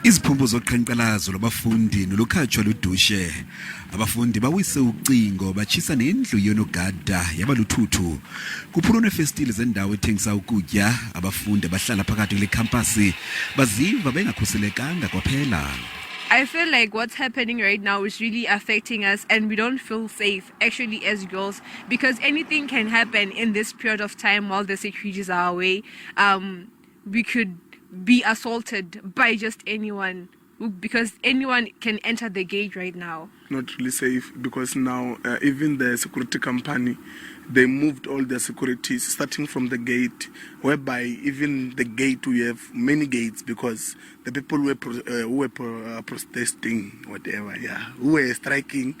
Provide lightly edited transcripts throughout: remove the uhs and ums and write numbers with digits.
Iziphumo zoqhankqalazo lwabafundi nolukhatshwa ludushe. Abafundi bawise ucingo batshisa neendlu ka-Nogada yabaluthuthu. Kuphulwe festile zendawo ethengisa ukutya. Abafundi bahlala phakathi kwi-Campus baziva bengakhuselekanga kwaphela. I feel like what's happening right now is really affecting us, and we don't feel safe actually as girls, because anything can happen in this period of time while the securities are away. We could be assaulted by just anyone, because anyone can enter the gate right now. Not really safe, because now even the security company, they moved all their securities starting from the gate, whereby even the gate, we have many gates, because the people who were protesting, whatever, who were striking,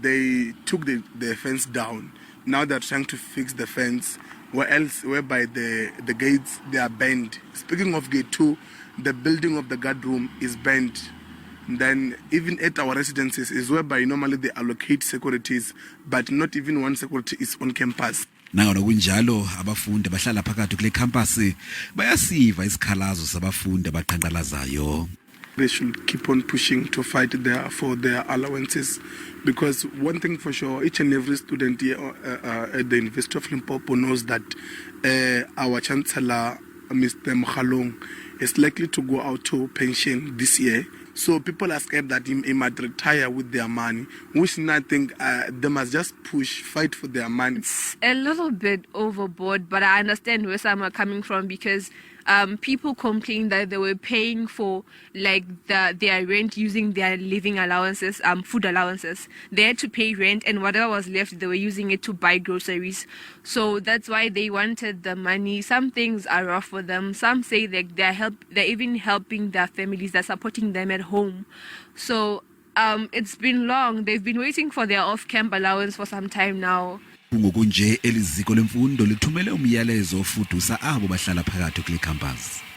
they took the fence down. Now they're trying to fix the fence, whereby the gates, they are bent. Speaking of gate 2, the building of the guard room is bent. Then even at our residences is whereby normally they allocate securities, but not even one security is on campus. Nangona kunjalo abafundi bahlala phakathi kule-Campus bayasiva isikhalazo sabafundi abaqhankqalazayo. They should keep on pushing to fight for their allowances, because one thing for sure, each and every student here at the University of Limpopo knows that our Chancellor, Mr. Mokhalong, is likely to go out to pension this year. So people are scared that he might retire with their money, which I think they must just fight for their money. It's a little bit overboard, but I understand where some are coming from, because people complain that they were paying for like their rent using their living allowances, food allowances. They had to pay rent, and whatever was left, they were using it to buy groceries. So that's why they wanted the money. Some things are rough for them. Some say that they're even helping their families, they're supporting them at home. So it's been long. They've been waiting for their off-camp allowance for some time now. Ngokunje eliziko lemfundo lithumele umyalezo ofudusa abo bahlala phakathi kule-Campus.